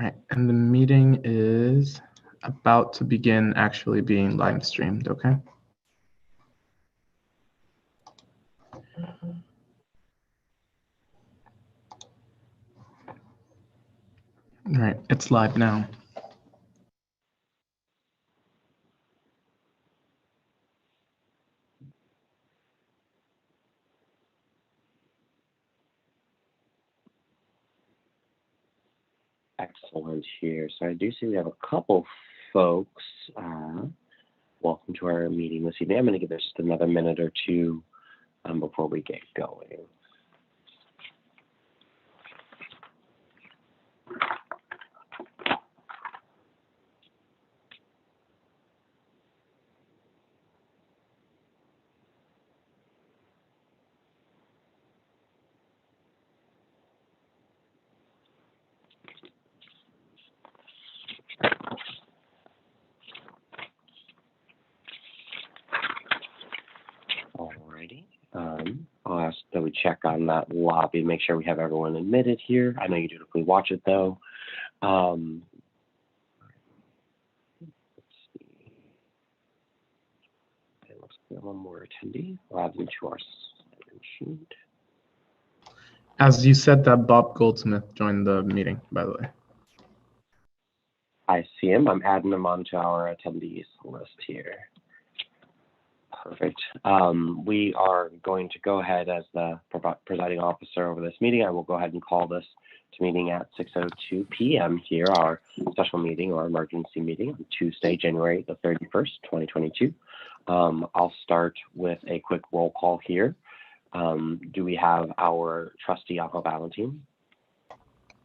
All right, and the meeting is about to begin actually being live streamed, okay? All right, it's live now. Excellent here. So I do see we have a couple folks. Welcome to our meeting this evening. I'm going to give this just another minute or two before we get going. Alrighty. I'll ask that we check on that lobby, make sure we have everyone admitted here. I know you dutifully watch it though. Let's see. It looks like we have one more attendee. We'll add them to our sheet. As you said that, Bob Goldsmith joined the meeting, by the way. I see him. I'm adding him onto our attendees list here. Perfect. We are going to go ahead as the presiding officer over this meeting. I will go ahead and call this meeting at 6:02 p.m. here, our special meeting or emergency meeting on Tuesday, January the 31st, 2022. I'll start with a quick roll call here. Do we have our trustee, Alco Valentine?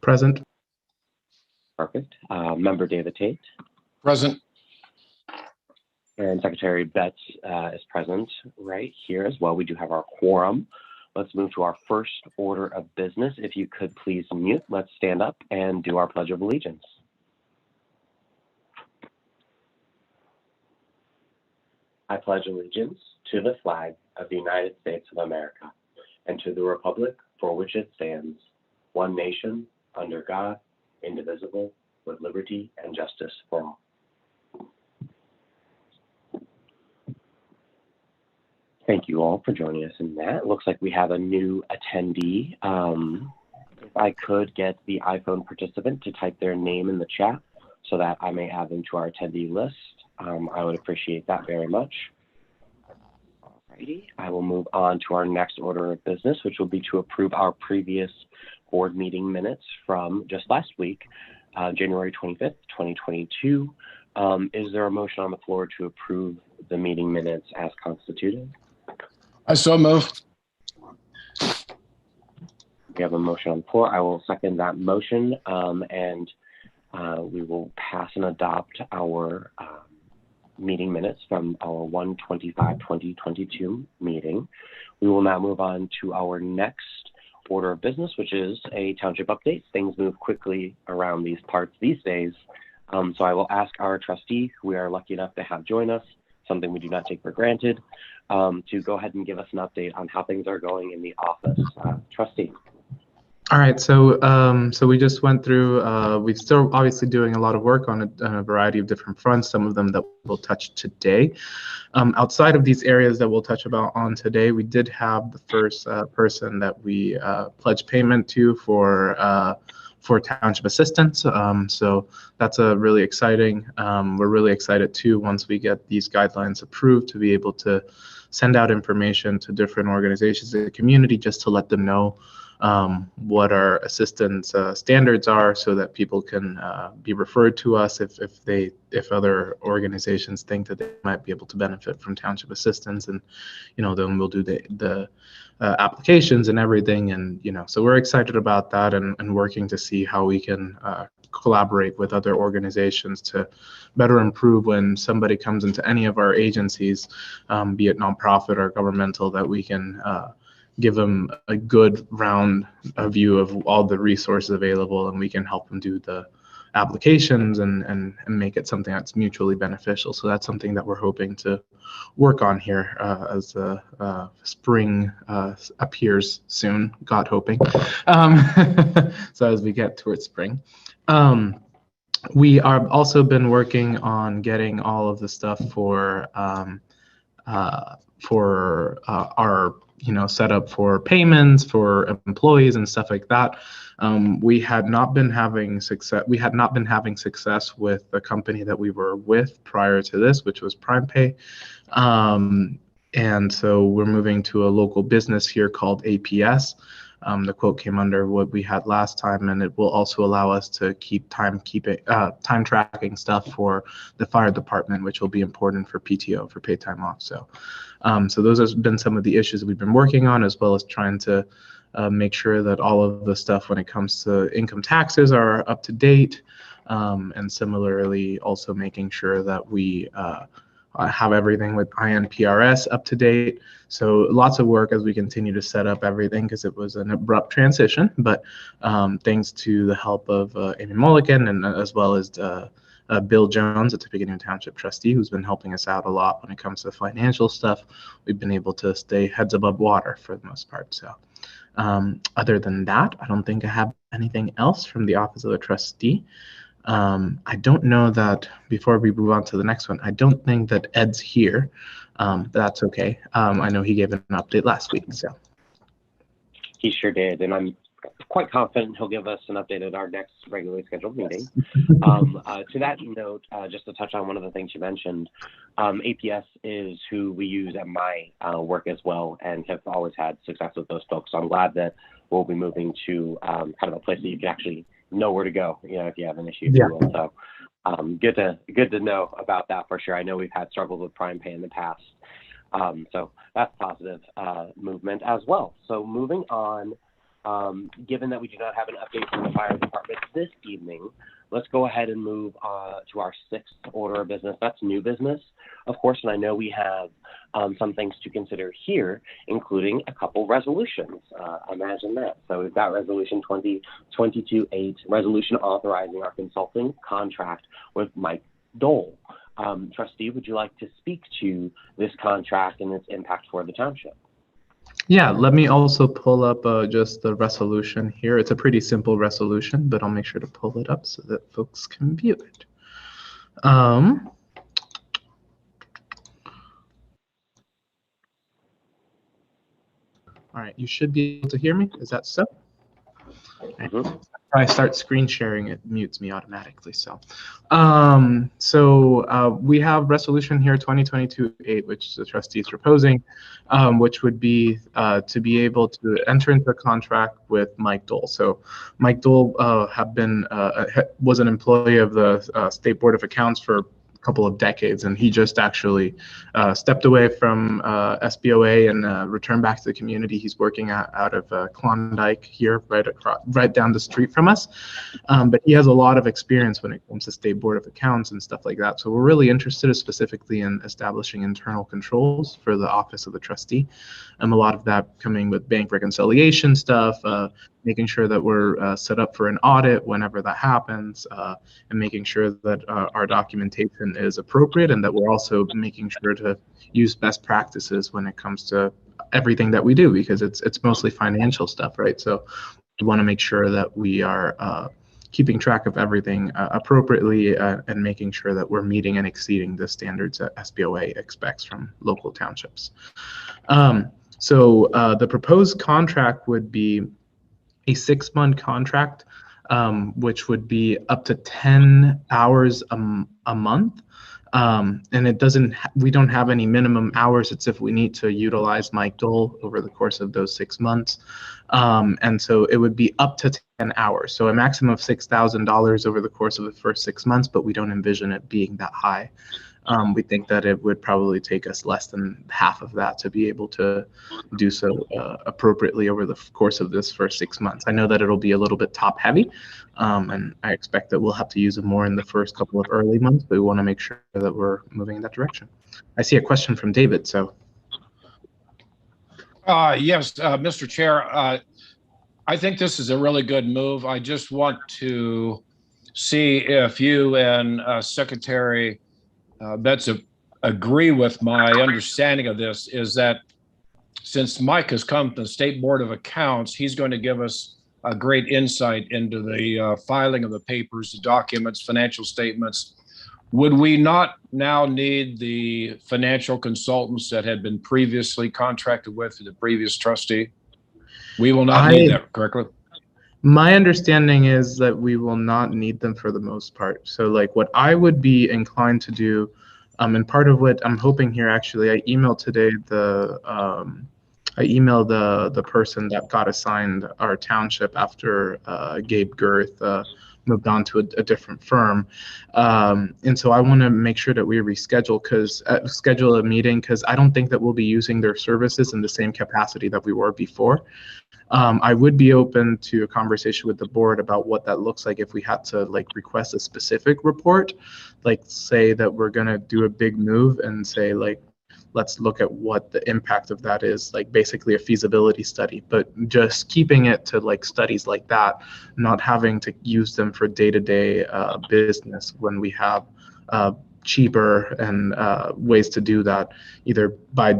Present. Perfect. Member David Tate? Present. And Secretary Betts is present right here as well. We do have our quorum. Let's move to our first order of business. If you could please mute, let's stand up and do our Pledge of Allegiance. I pledge allegiance to the flag of the United States of America and to the republic for which it stands, one nation, under God, indivisible, with liberty and justice for all. Thank you all for joining us in that. It looks like we have a new attendee. If I could get the iPhone participant to type their name in the chat so that I may add them to our attendee list, I would appreciate that very much. Alrighty, I will move on to our next order of business, which will be to approve our previous board meeting minutes from just last week, January 25th, 2022. Is there a motion on the floor to approve the meeting minutes as constituted? I so move. We have a motion on the floor. I will second that motion, and we will pass and adopt our meeting minutes from our 1/25/2022 meeting. We will now move on to our next order of business, which is a township update. Things move quickly around these parts these days, so I will ask our trustee, who we are lucky enough to have join us, something we do not take for granted, to go ahead and give us an update on how things are going in the office. Trustee. All right, so we just went through, we're still obviously doing a lot of work on a variety of different fronts, some of them that we'll touch today. Outside of these areas that we'll touch about on today, we did have the first person that we pledged payment to for township assistance. So that's a really exciting. We're really excited too, once we get these guidelines approved, to be able to send out information to different organizations in the community just to let them know what our assistance standards are, so that people can be referred to us if other organizations think that they might be able to benefit from township assistance, and then we'll do the applications and everything, and so we're excited about that, and working to see how we can collaborate with other organizations to better improve when somebody comes into any of our agencies, be it nonprofit or governmental, that we can give them a good round view of all the resources available, and we can help them do the applications and make it something that's mutually beneficial. So that's something that we're hoping to work on here as the spring appears soon, God hoping. So as we get towards spring. We are also been working on getting all of the stuff for our set up for payments for employees and stuff like that. We had not been having success. We had not been having success with the company that we were with prior to this, which was PrimePay. And so we're moving to a local business here called APS. The quote came under what we had last time, and it will also allow us to keep time tracking stuff for the fire department, which will be important for PTO, for paid time off. So those have been some of the issues we've been working on, as well as trying to make sure that all of the stuff when it comes to income taxes are up to date, and similarly also making sure that we have everything with INPRS up to date. So lots of work as we continue to set up everything, because it was an abrupt transition, but thanks to the help of Amy Mulligan and as well as Bill Jones, a Tippecanoe Township trustee, who's been helping us out a lot when it comes to financial stuff, we've been able to stay heads above water for the most part. So other than that, I don't think I have anything else from the Office of the Trustee. I don't know that, before we move on to the next one, I don't think that Ed's here. That's okay. I know he gave an update last week, so. He sure did, and I'm quite confident he'll give us an update at our next regularly scheduled meeting. To that note, just to touch on one of the things you mentioned, APS is who we use at my work as well, and have always had success with those folks. So I'm glad that we'll be moving to kind of a place that you can actually know where to go, if you have an issue. Yeah. So good to know about that for sure. I know we've had struggles with PrimePay in the past. So that's positive movement as well. So moving on, given that we do not have an update from the fire department this evening, let's go ahead and move to our sixth order of business. That's new business, of course, and I know we have some things to consider here, including a couple resolutions. Imagine that. So we've got Resolution 2022-8, resolution authorizing our consulting contract with Mike Dole. Trustee, would you like to speak to this contract and its impact for the township? Yeah, let me also pull up just the resolution here. It's a pretty simple resolution, but I'll make sure to pull it up so that folks can view it. All right, you should be able to hear me. Is that so? Mm-hmm. If I start screen sharing, it mutes me automatically. So, we have resolution here 2022-8, which the trustee is proposing, which would be to be able to enter into a contract with Mike Dole. So, Mike Dole was an employee of the State Board of Accounts for couple of decades, and he just actually stepped away from SBOA and returned back to the community. He's working out of Klondike here, right down the street from us. But he has a lot of experience when it comes to State Board of Accounts and stuff like that. So we're really interested specifically in establishing internal controls for the Office of the Trustee. A lot of that coming with bank reconciliation stuff, making sure that we're set up for an audit whenever that happens, and making sure that our documentation is appropriate, and that we're also making sure to use best practices when it comes to everything that we do, because it's mostly financial stuff, right? So we want to make sure that we are keeping track of everything appropriately, and making sure that we're meeting and exceeding the standards that SBOA expects from local townships. So the proposed contract would be a 6-month contract, which would be up to 10 hours a month. And we don't have any minimum hours. It's if we need to utilize Mike Dole over the course of those 6 months. And so it would be up to 10 hours. So a maximum of $6,000 over the course of the first 6 months, but we don't envision it being that high. We think that it would probably take us less than half of that to be able to do so appropriately over the course of this first 6 months. I know that it'll be a little bit top heavy, and I expect that we'll have to use it more in the first couple of early months, but we want to make sure that we're moving in that direction. I see a question from David, so. Yes, Mr. Chair, I think this is a really good move. I just want to see if you and Secretary Betts agree with my understanding of this, is that since Mike has come to the State Board of Accounts, he's going to give us a great insight into the filing of the papers, the documents, financial statements. Would we not now need the financial consultants that had been previously contracted with the previous trustee? We will not need that, correctly? My understanding is that we will not need them for the most part. So like what I would be inclined to do, and part of what I'm hoping here, actually, I emailed today I emailed the person that got assigned our township after Gabe Girth moved on to a different firm. And so I want to make sure that we schedule a meeting, because I don't think that we'll be using their services in the same capacity that we were before. I would be open to a conversation with the board about what that looks like if we had to like request a specific report, like say that we're going to do a big move and say like, let's look at what the impact of that is, like basically a feasibility study, but just keeping it to like studies like that, not having to use them for day-to-day business when we have cheaper and ways to do that, either by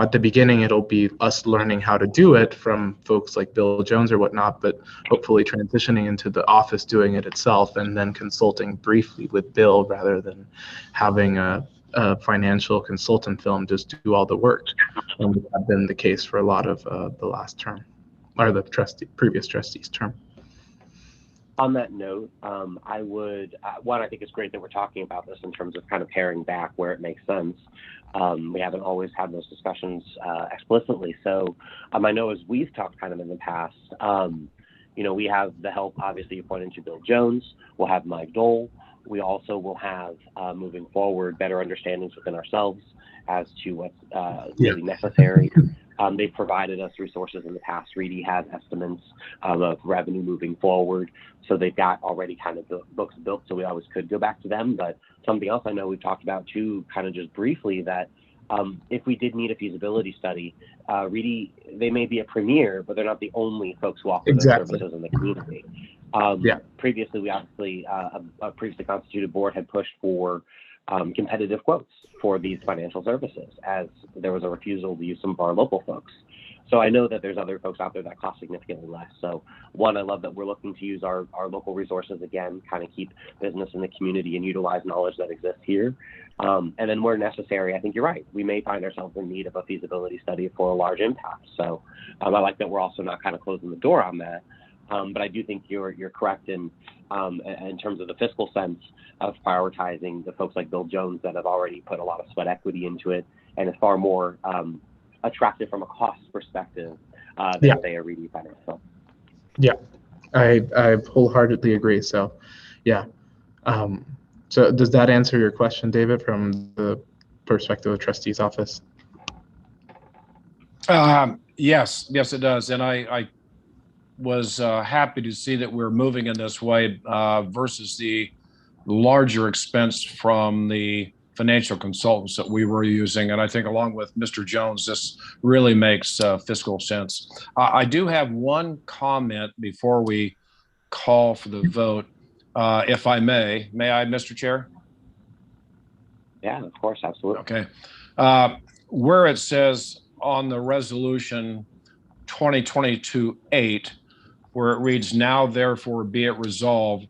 at the beginning, it'll be us learning how to do it from folks like Bill Jones or whatnot, but hopefully transitioning into the office doing it itself, and then consulting briefly with Bill rather than having a financial consultant firm just do all the work. And that's been the case for a lot of the last term, or the previous trustee's term. On that note, I would, I think it's great that we're talking about this in terms of kind of paring back where it makes sense. We haven't always had those discussions explicitly. So I know as we've talked kind of in the past, we have the help, obviously you pointed to Bill Jones, we'll have Mike Dole. We also will have, moving forward, better understandings within ourselves as to what's really necessary. They've provided us resources in the past. Reedy has estimates of revenue moving forward. So they've got already kind of the books built, so we always could go back to them. But something else I know we've talked about too, kind of just briefly, that if we did need a feasibility study, Reedy, they may be a premier, but they're not the only folks who offer those services in the community. Previously, we obviously, a previously constituted board had pushed for competitive quotes for these financial services, as there was a refusal to use some of our local folks. So I know that there's other folks out there that cost significantly less. So one, I love that we're looking to use our local resources again, kind of keep business in the community and utilize knowledge that exists here. And then where necessary, I think you're right. We may find ourselves in need of a feasibility study for a large impact. So I like that we're also not kind of closing the door on that. But I do think you're correct in terms of the fiscal sense of prioritizing the folks like Bill Jones that have already put a lot of sweat equity into it, and is far more attractive from a cost perspective than say a Reedy financial. Yeah, I wholeheartedly agree. So, yeah. So does that answer your question, David, from the perspective of trustee's office? Yes, it does. And I was happy to see that we're moving in this way versus the larger expense from the financial consultants that we were using. And I think along with Mr. Jones, this really makes fiscal sense. I do have one comment before we call for the vote, if I may. May I, Mr. Chair? Yeah, of course, absolutely. Okay. Where it says on the resolution 2022-8, where it reads, now therefore be it resolved,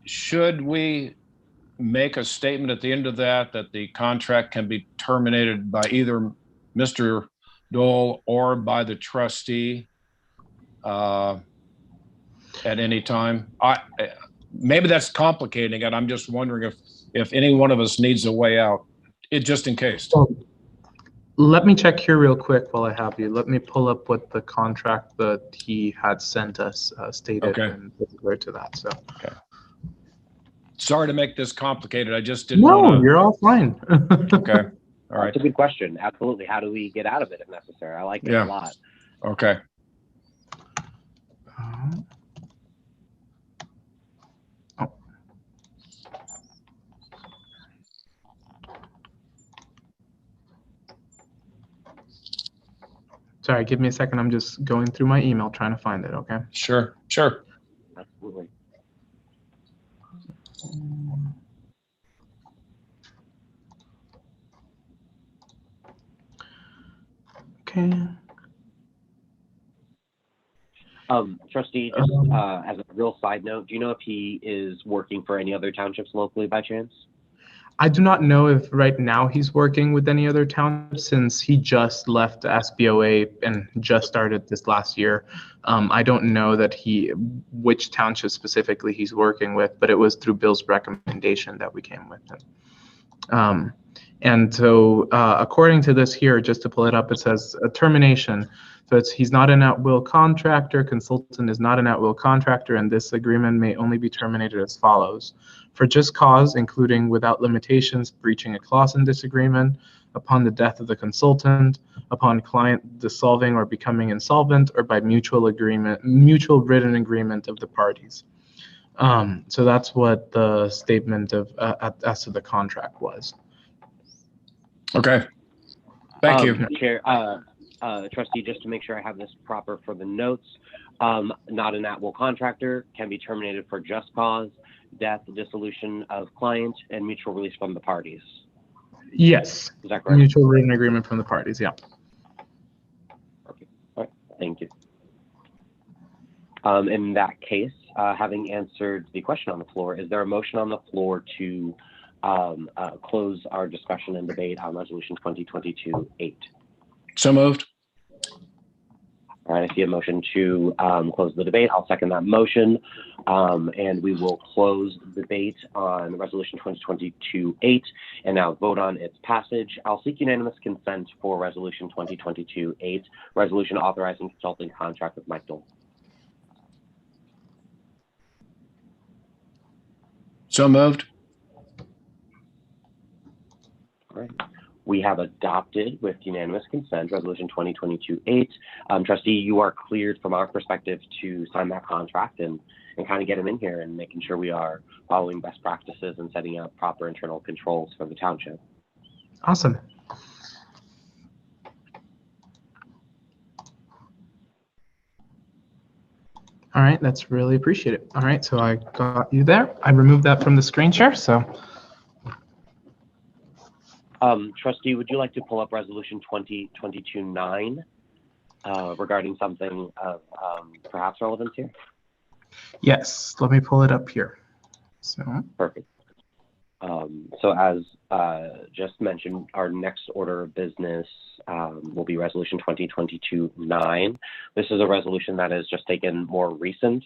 should we make a statement at the end of that the contract can be terminated by either Mr. Dole or by the trustee at any time? Maybe that's complicating it. I'm just wondering if any one of us needs a way out, just in case. Let me check here real quick while I have you. Let me pull up what the contract that he had sent us stated, and go to that. So, okay. Sorry to make this complicated. I just didn't want to. No, you're all fine. Okay. All right. That's a good question. Absolutely. How do we get out of it if necessary? I like it a lot. Okay. Sorry, give me a second. I'm just going through my email trying to find it, okay? Sure. Absolutely. Okay. Trustee, just as a real side note, do you know if he is working for any other townships locally by chance? I do not know if right now he's working with any other townships since he just left SBOA and just started this last year. I don't know that which township specifically he's working with, but it was through Bill's recommendation that we came with him. And so according to this here, just to pull it up, it says a termination. So he's not an at-will contractor, consultant is not an at-will contractor, and this agreement may only be terminated as follows. For just cause, including without limitations, breaching a clause in this agreement, upon the death of the consultant, upon client dissolving or becoming insolvent, or by mutual written agreement of the parties. So that's what the statement of as to the contract was. Okay. Thank you. Chair, Trustee, just to make sure I have this proper for the notes, not an at-will contractor, can be terminated for just cause, death, dissolution of client, and mutual release from the parties. Yes. Is that correct? Mutual written agreement from the parties, yeah. Okay. All right. Thank you. In that case, having answered the question on the floor, is there a motion on the floor to close our discussion and debate on Resolution 2022-8? So moved. All right, I see a motion to close the debate. I'll second that motion, and we will close the debate on Resolution 2022-8 and now vote on its passage. I'll seek unanimous consent for Resolution 2022-8, resolution authorizing consulting contract with Mike Dole. So moved. All right. We have adopted with unanimous consent Resolution 2022-8. Trustee, you are cleared from our perspective to sign that contract and kind of get him in here and making sure we are following best practices and setting up proper internal controls for the township. Awesome. All right, that's really appreciated. All right, so I got you there. I removed that from the screen share, so. Trustee, would you like to pull up Resolution 2022-9 regarding something of perhaps relevance here? Yes, let me pull it up here. So. Perfect. So as just mentioned, our next order of business will be Resolution 2022-9. This is a resolution that has just taken more recent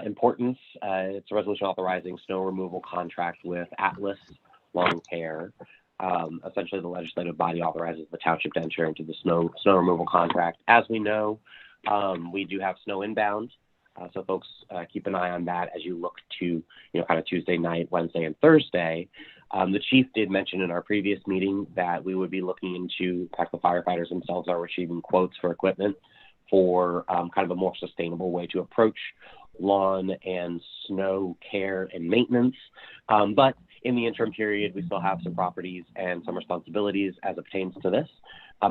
importance. It's a resolution authorizing snow removal contract with Atlas Lawn Care. Essentially, the legislative body authorizes the township to enter into the snow removal contract. As we know, we do have snow inbound, so folks keep an eye on that as you look to, kind of Tuesday night, Wednesday, and Thursday. The chief did mention in our previous meeting that we would be looking into, in fact, the firefighters themselves are receiving quotes for equipment for kind of a more sustainable way to approach lawn and snow care and maintenance. But in the interim period, we still have some properties and some responsibilities as it pertains to this.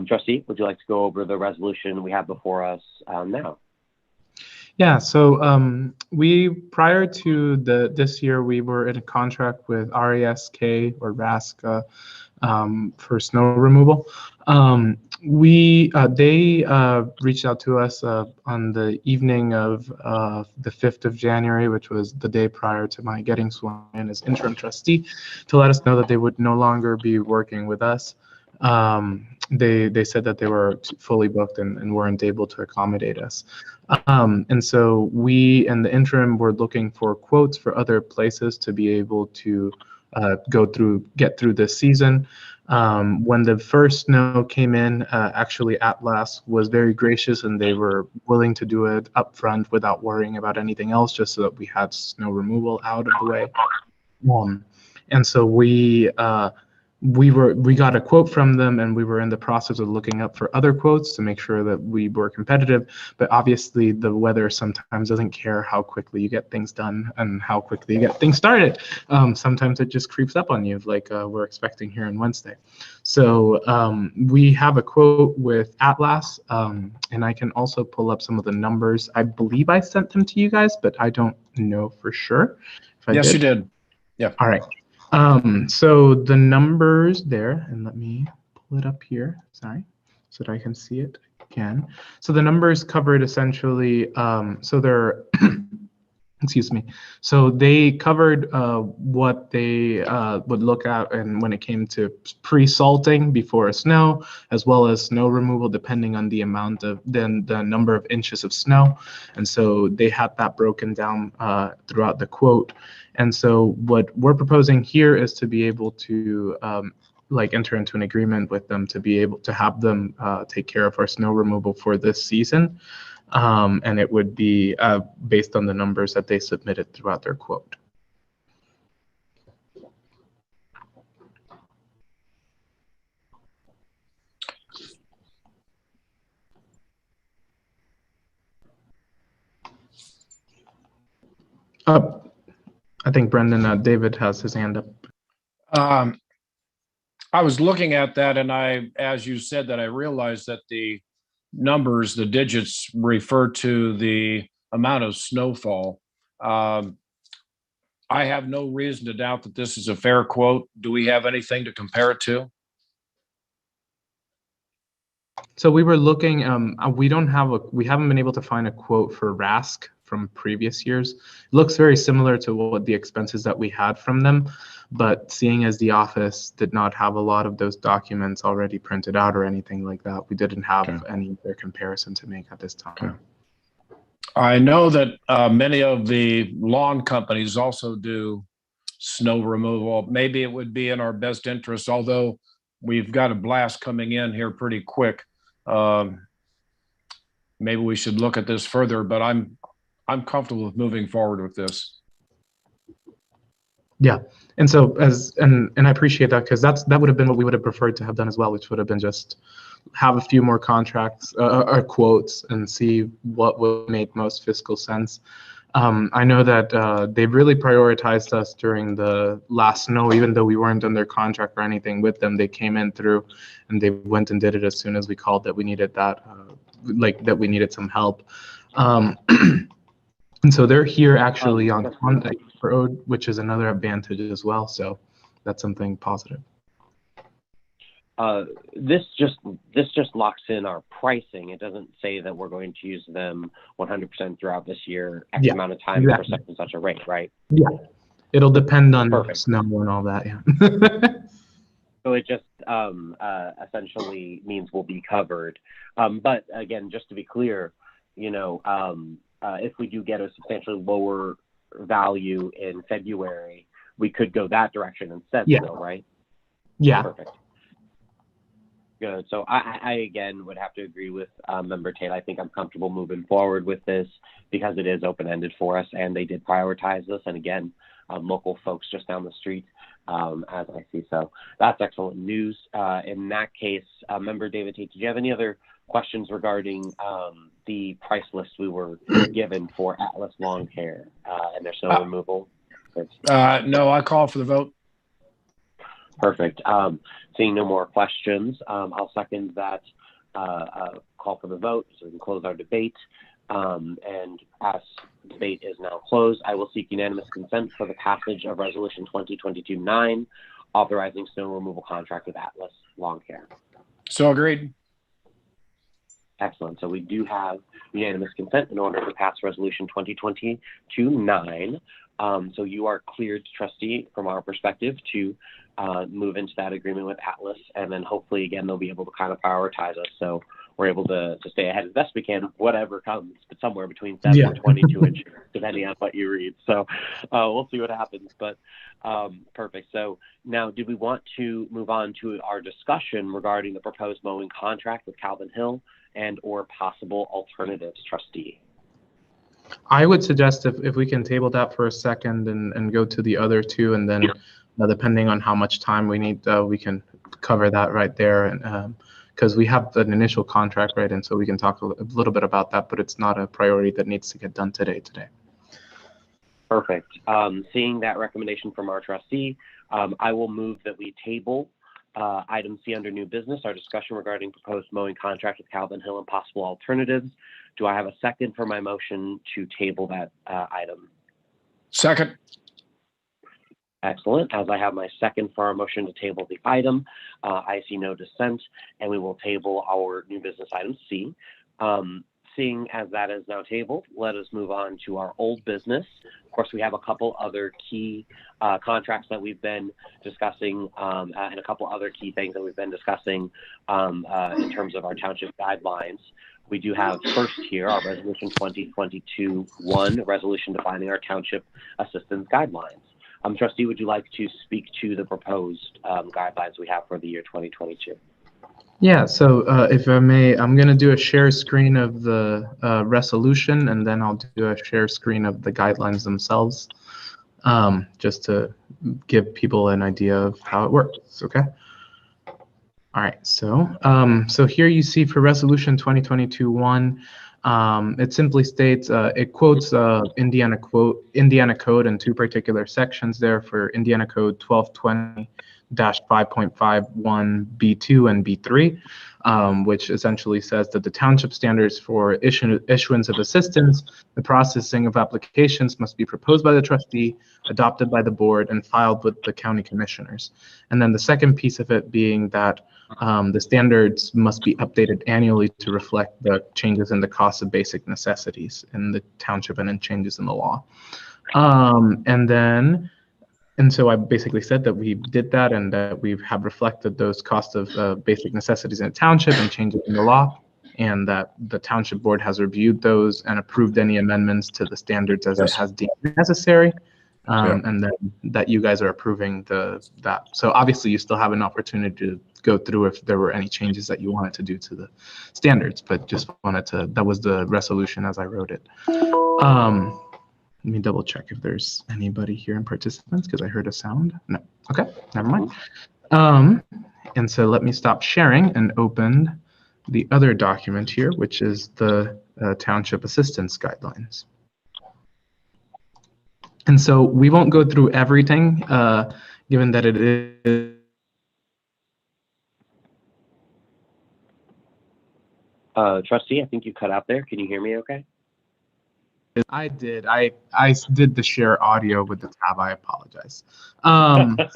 Trustee, would you like to go over the resolution we have before us now? Yeah, so prior to this year, we were in a contract with RASK or RASK for snow removal. They reached out to us on the evening of the 5th of January, which was the day prior to my getting sworn in as interim trustee, to let us know that they would no longer be working with us. They said that they were fully booked and weren't able to accommodate us. And so we, in the interim, were looking for quotes for other places to be able to get through this season. When the first snow came in, actually Atlas was very gracious and they were willing to do it up front without worrying about anything else, just so that we had snow removal out of the way. And so we got a quote from them, and we were in the process of looking up for other quotes to make sure that we were competitive. But obviously the weather sometimes doesn't care how quickly you get things done and how quickly you get things started. Sometimes it just creeps up on you, like we're expecting here on Wednesday. So we have a quote with Atlas, and I can also pull up some of the numbers. I believe I sent them to you guys, but I don't know for sure if I Yes, did. you did. Yeah. All right. So the numbers there, and let me pull it up here, sorry, so that I can see it again. So the numbers covered essentially, so they're, excuse me. So they covered what they would look at, and when it came to pre-salting before a snow, as well as snow removal, depending on the amount of the number of inches of snow. And so they had that broken down throughout the quote. And so what we're proposing here is to be able to like enter into an agreement with them to be able to have them take care of our snow removal for this season. And it would be based on the numbers that they submitted throughout their quote. I think Brendan, David has his hand up. I was looking at that, and as you said that, I realized that the numbers, the digits, refer to the amount of snowfall. I have no reason to doubt that this is a fair quote. Do we have anything to compare it to? So we were looking, we haven't been able to find a quote for RASC from previous years. It looks very similar to what the expenses that we had from them, but seeing as the office did not have a lot of those documents already printed out or anything like that, we didn't have any of their comparison to make at this time. Okay. I know that many of the lawn companies also do snow removal. Maybe it would be in our best interest, although we've got a blast coming in here pretty quick. Maybe we should look at this further, but I'm comfortable with moving forward with this. Yeah, and so and I appreciate that, because that would have been what we would have preferred to have done as well, which would have been just have a few more contracts or quotes and see what would make most fiscal sense. I know that they really prioritized us during the last snow, even though we weren't under contract or anything with them. They came in through and they went and did it as soon as we called that we needed that, that we needed some help. And so they're here actually on the road, which is another advantage as well. So that's something positive. This just locks in our pricing. It doesn't say that we're going to use them 100% throughout this year, X amount of time for such and such a rate, right? Yeah, it'll depend on snow and all that. Yeah. So it just essentially means we'll be covered. But again, just to be clear, if we do get a substantially lower value in February, we could go that direction instead, still, right? Yeah. Perfect. Good. So I again would have to agree with Member Tate. I think I'm comfortable moving forward with this because it is open-ended for us, and they did prioritize this. And again, local folks just down the street, as I see. So that's excellent news. In that case, Member David Tate, did you have any other questions regarding the price list we were given for Atlas Lawn Care and their snow removal? No, I call for the vote. Perfect. Seeing no more questions, I'll second that call for the vote so we can close our debate. And as debate is now closed, I will seek unanimous consent for the passage of Resolution 2022-9, authorizing snow removal contract with Atlas Lawn Care. So agreed. Excellent. So we do have unanimous consent in order to pass Resolution 2022-9. So you are cleared, trustee, from our perspective, to move into that agreement with Atlas, and then hopefully, again, they'll be able to kind of prioritize us, so we're able to stay ahead as best we can, whatever comes, but somewhere between 7 and 22 inches, depending on what you read. So we'll see what happens, but perfect. So now, do we want to move on to our discussion regarding the proposed mowing contract with Calvin Hill and or possible alternatives, trustee? I would suggest if we can table that for a second and go to the other two, and then depending on how much time we need, we can cover that right there. And because we have an initial contract, right, and so we can talk a little bit about that, but it's not a priority that needs to get done today. Perfect. Seeing that recommendation from our trustee, I will move that we table item C under new business, our discussion regarding proposed mowing contract with Calvin Hill and possible alternatives. Do I have a second for my motion to table that item? Second. Excellent. As I have my second for our motion to table the item, I see no dissent, and we will table our new business item C. Seeing as that is now tabled, let us move on to our old business. Of course, we have a couple other key contracts that we've been discussing and a couple other key things that we've been discussing in terms of our township guidelines. We do have first here our Resolution 2022-1, resolution defining our township assistance guidelines. Trustee, would you like to speak to the proposed guidelines we have for the year 2022? Yeah, so if I may, I'm going to do a share screen of the resolution, and then I'll do a share screen of the guidelines themselves, just to give people an idea of how it works, okay? All right, so so here you see for Resolution 2022-1, it simply states, it quotes Indiana Code in two particular sections there for Indiana Code 1220-5.51 B2 and B3, which essentially says that the township standards for issuance of assistance, the processing of applications must be proposed by the trustee, adopted by the board, and filed with the county commissioners. And then the second piece of it being that the standards must be updated annually to reflect the changes in the cost of basic necessities in the township and in changes in the law. And so I basically said that we did that and that we have reflected those costs of basic necessities in the township and changes in the law, and that the township board has reviewed those and approved any amendments to the standards as it has deemed necessary. And then that you guys are approving that. So obviously you still have an opportunity to go through if there were any changes that you wanted to do to the standards, but just wanted to, that was the resolution as I wrote it. Let me double check if there's anybody here in participants because I heard a sound. No, okay, never mind. And so let me stop sharing and open the other document here, which is the Township Assistance Guidelines. And so we won't go through everything, given that it is. Trustee, I think you cut out there. Can you hear me okay? I did. I did the share audio with the tab. I apologize. Gotcha.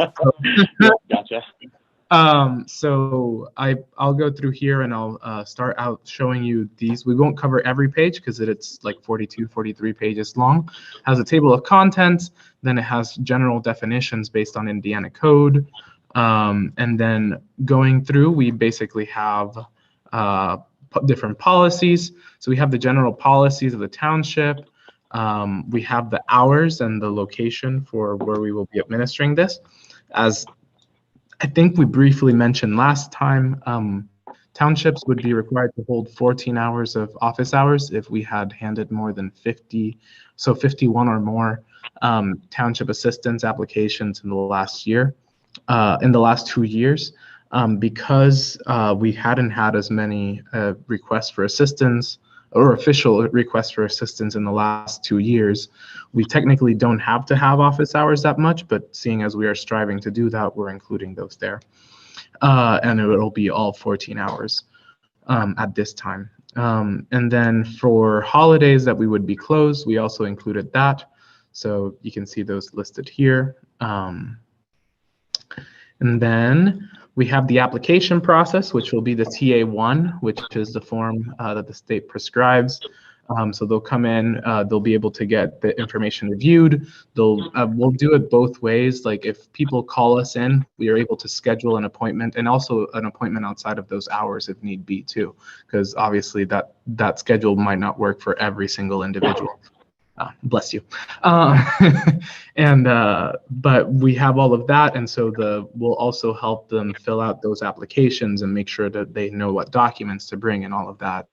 So I'll go through here and I'll start out showing you these. We won't cover every page because it's like 42, 43 pages long. It has a table of contents, then it has general definitions based on Indiana code. And then going through, we basically have different policies. So we have the general policies of the township. We have the hours and the location for where we will be administering this. As I think we briefly mentioned last time, townships would be required to hold 14 hours of office hours if we had handed more than 50, so 51 or more township assistance applications in the last year, in the last 2 years. Because we hadn't had as many requests for assistance or official requests for assistance in the last 2 years, we technically don't have to have office hours that much, but seeing as we are striving to do that, we're including those there. And it will be all 14 hours at this time. And then for holidays that we would be closed, we also included that. So you can see those listed here. And then we have the application process, which will be the TA1, which is the form that the state prescribes. So they'll come in, they'll be able to get the information reviewed. We'll do it both ways. Like if people call us in, we are able to schedule an appointment, and also an appointment outside of those hours if need be too, because obviously that schedule might not work for every single individual. Bless you. But we have all of that, and so we'll also help them fill out those applications and make sure that they know what documents to bring and all of that,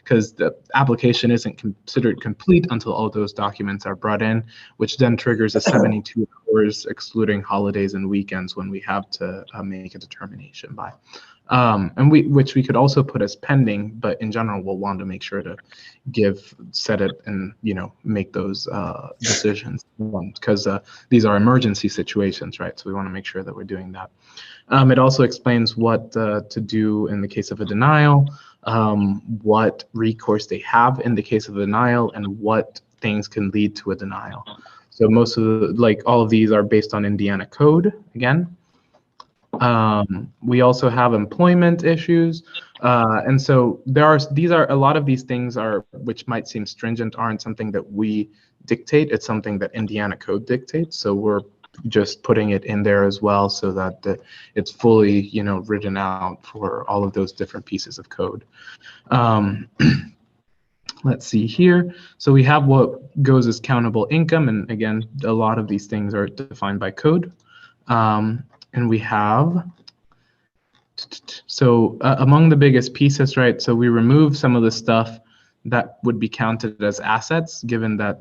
because the application isn't considered complete until all those documents are brought in, which then triggers a 72 hours excluding holidays and weekends when we have to make a determination by. And which we could also put as pending, but in general, we'll want to make sure to set it and, make those decisions, because these are emergency situations, right? So we want to make sure that we're doing that. It also explains what to do in the case of a denial, what recourse they have in the case of a denial, and what things can lead to a denial. So most of the, like all of these are based on Indiana code again. We also have employment issues. And so a lot of these things are, which might seem stringent, aren't something that we dictate. It's something that Indiana code dictates. So we're just putting it in there as well so that it's fully, written out for all of those different pieces of code. Let's see here. So we have what goes as countable income. And again, a lot of these things are defined by code. And we have, so among the biggest pieces, right? So we remove some of the stuff that would be counted as assets, given that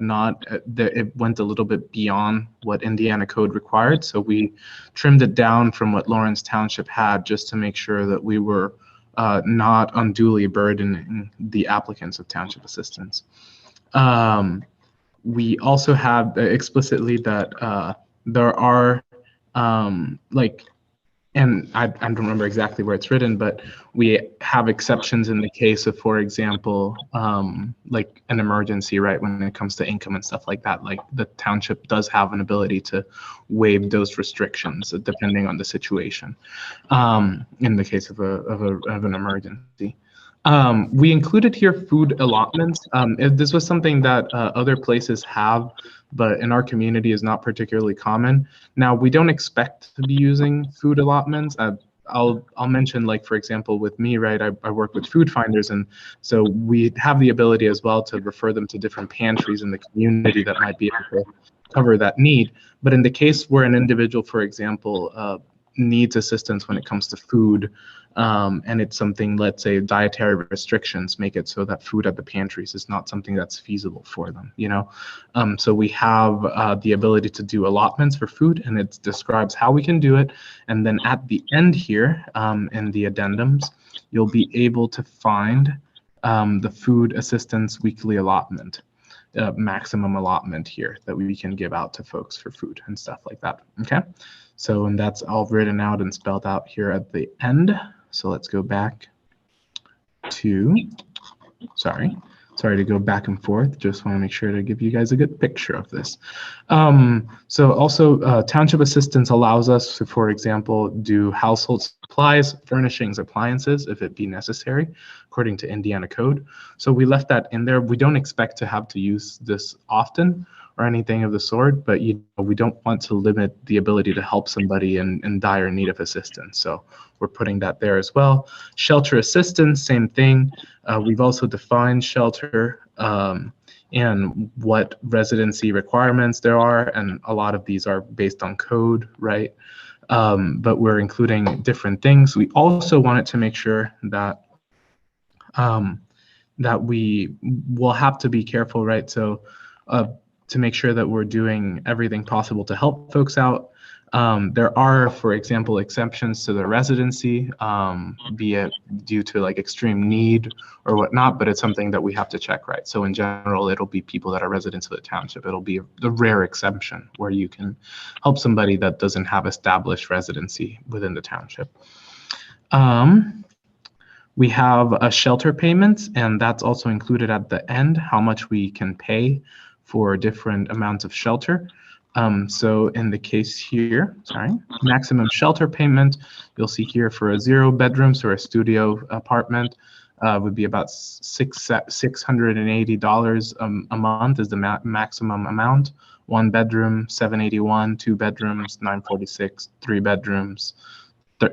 it went a little bit beyond what Indiana code required. So we trimmed it down from what Lawrence Township had, just to make sure that we were not unduly burdening the applicants of township assistance. We also have explicitly that there are and I don't remember exactly where it's written, but we have exceptions in the case of, for example, like an emergency, right? When it comes to income and stuff like that, like the township does have an ability to waive those restrictions depending on the situation. In the case of an emergency. We included here food allotments. This was something that other places have, but in our community is not particularly common. Now, we don't expect to be using food allotments. I'll mention, like, for example, with me, right, I work with food finders, and so we have the ability as well to refer them to different pantries in the community that might be able to cover that need. But in the case where an individual, for example, needs assistance when it comes to food, and it's something, let's say dietary restrictions make it so that food at the pantries is not something that's feasible for them, so we have the ability to do allotments for food, and it describes how we can do it. And then at the end here, in the addendums, you'll be able to find the food assistance weekly allotment, maximum allotment here that we can give out to folks for food and stuff like that. Okay, so, and that's all written out and spelled out here at the end. So let's go back to, sorry to go back and forth. Just want to make sure to give you guys a good picture of this. So also township assistance allows us to, for example, do household supplies, furnishings, appliances, if it be necessary, according to Indiana code. So we left that in there. We don't expect to have to use this often or anything of the sort, but we don't want to limit the ability to help somebody in dire need of assistance. So we're putting that there as well. Shelter assistance, same thing. We've also defined shelter and what residency requirements there are, and a lot of these are based on code, right? But we're including different things. We also wanted to make sure that that we will have to be careful, right? So to make sure that we're doing everything possible to help folks out. There are, for example, exceptions to the residency, be it due to like extreme need or whatnot, but it's something that we have to check, right? So in general, it'll be people that are residents of the township. It'll be the rare exception where you can help somebody that doesn't have established residency within the township. We have a shelter payments, and that's also included at the end, how much we can pay for different amounts of shelter. So in the case here, maximum shelter payment, you'll see here for a 0 bedrooms or a studio apartment would be about $680 a month is the maximum amount. 1 bedroom, $781, 2 bedrooms, $946, 3 bedrooms,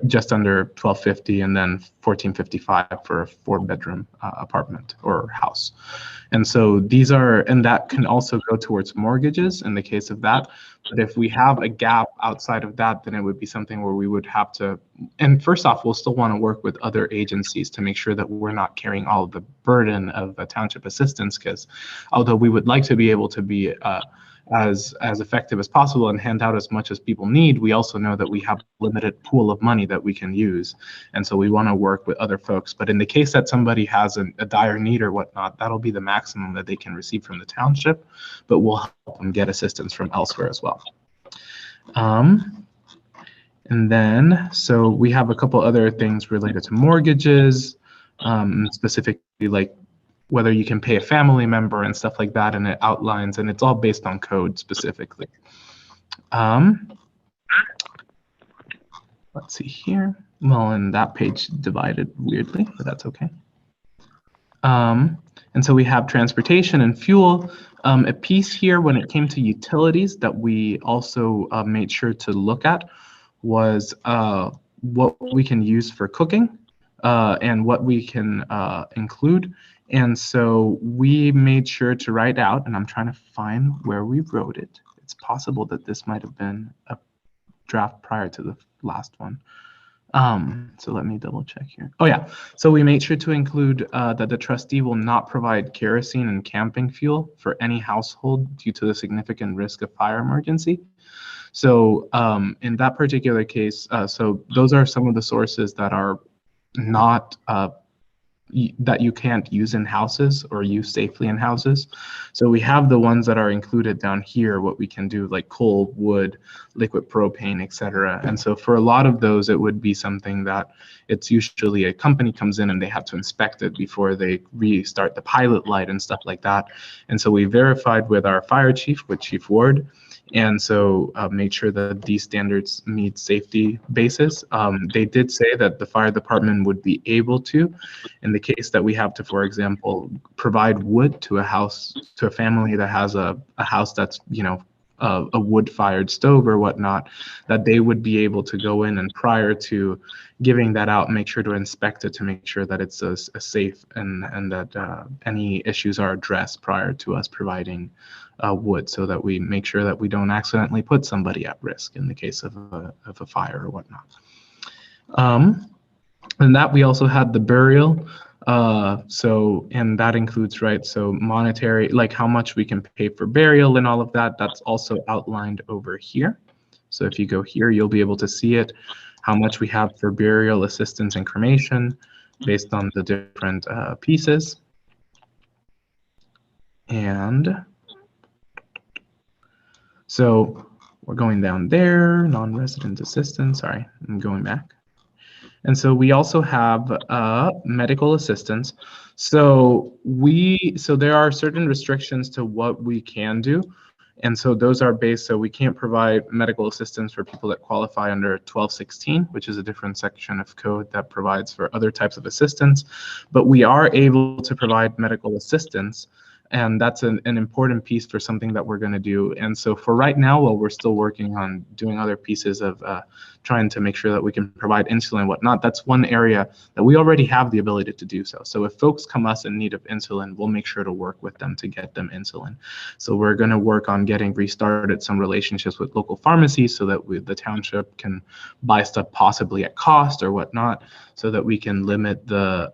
just under $1,250, and then $1,455 for a 4-bedroom apartment or house. And so these are, and that can also go towards mortgages in the case of that. But if we have a gap outside of that, then it would be something where we would have to, and first off, we'll still want to work with other agencies to make sure that we're not carrying all of the burden of a township assistance, because although we would like to be able to be as effective as possible and hand out as much as people need, we also know that we have a limited pool of money that we can use. And so we want to work with other folks. But in the case that somebody has a dire need or whatnot, that'll be the maximum that they can receive from the township, but we'll help them get assistance from elsewhere as well. And then, so we have a couple other things related to mortgages, specifically like whether you can pay a family member and stuff like that, and it outlines, and it's all based on code specifically. Let's see here. Well, and that page divided weirdly, but that's okay. And so we have transportation and fuel. A piece here when it came to utilities that we also made sure to look at was what we can use for cooking and what we can include. And so we made sure to write out, and I'm trying to find where we wrote it. It's possible that this might have been a draft prior to the last one. So let me double check here. Oh yeah, so we made sure to include that the trustee will not provide kerosene and camping fuel for any household due to the significant risk of fire emergency. So in that particular case, so those are some of the sources that are not that you can't use in houses or use safely in houses. So we have the ones that are included down here, what we can do, like coal, wood, liquid propane, etc. And so for a lot of those, it would be something that it's usually a company comes in and they have to inspect it before they restart the pilot light and stuff like that. And so we verified with our fire chief, with Chief Ward, and so made sure that these standards meet safety basis. They did say that the fire department would be able to, in the case that we have to, for example, provide wood to a house, to a family that has a house that's, you know, a wood-fired stove or whatnot, that they would be able to go in and prior to giving that out, make sure to inspect it to make sure that it's a safe and that any issues are addressed prior to us providing wood, so that we make sure that we don't accidentally put somebody at risk in the case of a fire or whatnot. And that we also had the burial. So, and that includes, right, so monetary, like how much we can pay for burial and all of that, that's also outlined over here. So if you go here, you'll be able to see it, how much we have for burial assistance and cremation based on the different pieces. And so we're going down there, non-resident assistance, sorry, I'm going back. And so we also have medical assistance. So there are certain restrictions to what we can do. And so those are based, so we can't provide medical assistance for people that qualify under 1216, which is a different section of code that provides for other types of assistance. But we are able to provide medical assistance, and that's an important piece for something that we're going to do. And so for right now, while we're still working on doing other pieces of trying to make sure that we can provide insulin and whatnot, that's one area that we already have the ability to do so. So if folks come us in need of insulin, we'll make sure to work with them to get them insulin. So we're going to work on getting restarted some relationships with local pharmacies so that the township can buy stuff possibly at cost or whatnot, so that we can limit the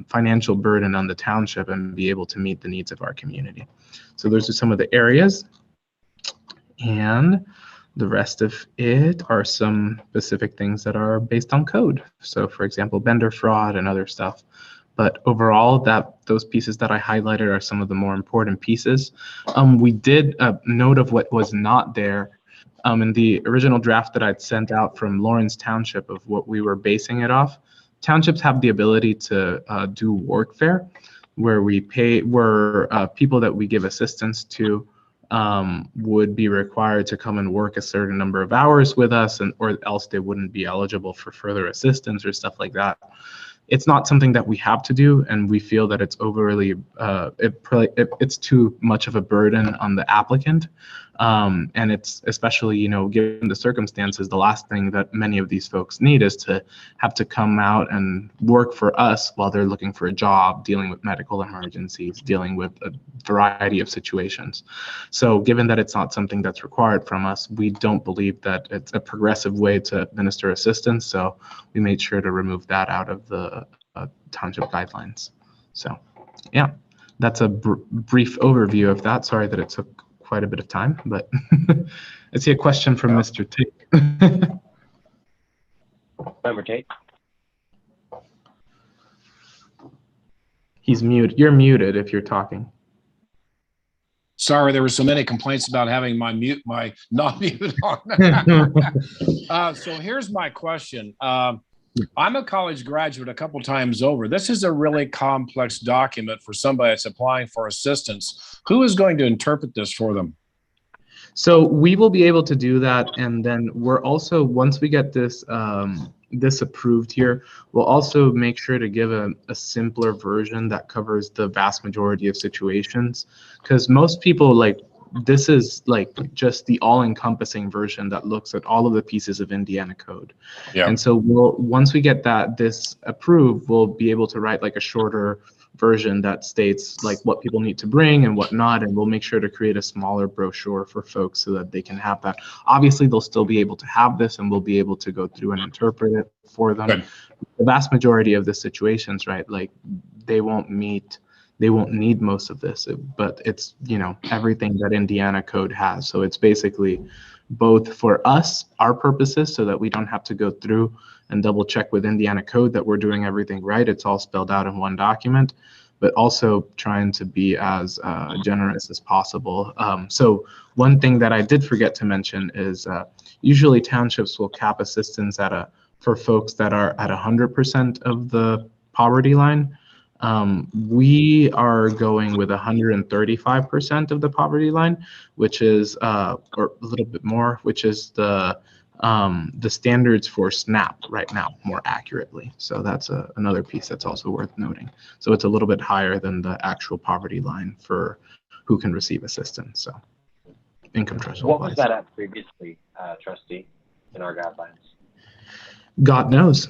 financial burden on the township and be able to meet the needs of our community. So those are some of the areas. And the rest of it are some specific things that are based on code. So for example, vendor fraud and other stuff. But overall, those pieces that I highlighted are some of the more important pieces. We did a note of what was not there in the original draft that I'd sent out from Lawrence Township of what we were basing it off. Townships have the ability to do workfare, where we pay, where people that we give assistance to would be required to come and work a certain number of hours with us, or else they wouldn't be eligible for further assistance or stuff like that. It's not something that we have to do, and we feel that it's overly, it's too much of a burden on the applicant. And it's especially, you know, given the circumstances, the last thing that many of these folks need is to have to come out and work for us while they're looking for a job, dealing with medical emergencies, dealing with a variety of situations. So given that it's not something that's required from us, we don't believe that it's a progressive way to administer assistance. So we made sure to remove that out of the township guidelines. So yeah, that's a brief overview of that. Sorry that it took quite a bit of time, but I see a question from Mr. Tate. Member Tate. He's muted. You're muted if you're talking. Sorry, there were so many complaints about having my not muted on. So here's my question. I'm a college graduate a couple times over. This is a really complex document for somebody that's applying for assistance. Who is going to interpret this for them? So we will be able to do that, and then we're also, once we get this this approved here, we'll also make sure to give a simpler version that covers the vast majority of situations, because most people, like, this is like just the all-encompassing version that looks at all of the pieces of Indiana code. Yeah. And so once we get this approved, we'll be able to write like a shorter version that states like what people need to bring and whatnot, and we'll make sure to create a smaller brochure for folks so that they can have that. Obviously, they'll still be able to have this, and we'll be able to go through and interpret it for them. Good. The vast majority of the situations, right, like they won't need most of this, but it's, you know, everything that Indiana code has. So it's basically both for us, our purposes, so that we don't have to go through and double check with Indiana code that we're doing everything right. It's all spelled out in one document, but also trying to be as generous as possible. So one thing that I did forget to mention is usually townships will cap assistance for folks that are at 100% of the poverty line. We are going with 135% of the poverty line, which is, or a little bit more, which is the standards for SNAP right now, more accurately. So that's another piece that's also worth noting. So it's a little bit higher than the actual poverty line for who can receive assistance. So income threshold. What was that at previously, trustee, in our guidelines? God knows.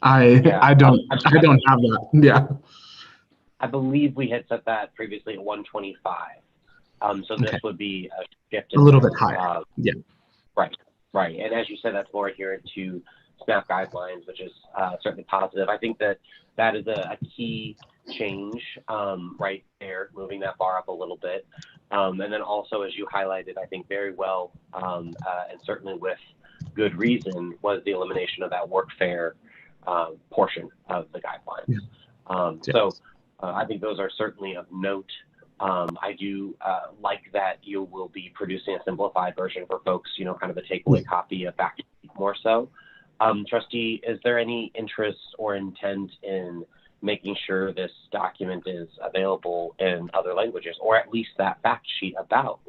I don't have that. Yeah. I believe we had set that previously at 125. So this would be a shift. A little bit higher. Yeah. Right. And as you said, that's more adherent to SNAP guidelines, which is certainly positive. I think that is a key change right there, moving that bar up a little bit. And then also, as you highlighted, I think very well, and certainly with good reason, was the elimination of that workfare portion of the guidelines. Yeah. So I think those are certainly of note. I do like that you will be producing a simplified version for folks, you know, kind of a takeaway copy of back more so. Trustee, is there any interest or intent in making sure this document is available in other languages, or at least that fact sheet about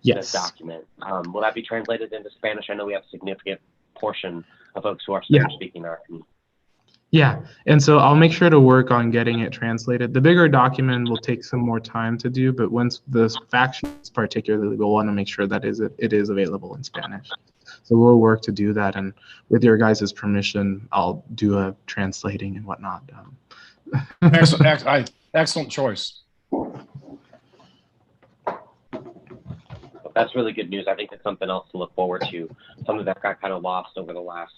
this document? Will that be translated into Spanish? I know we have a significant portion of folks who are Spanish speaking are. Yeah, and so I'll make sure to work on getting it translated. The bigger document will take some more time to do, but once the fact sheets particularly, we'll want to make sure that it is available in Spanish. So we'll work to do that, and with your guys' permission, I'll do a translating and whatnot. Excellent choice. That's really good news. I think it's something else to look forward to. Something that got kind of lost over the last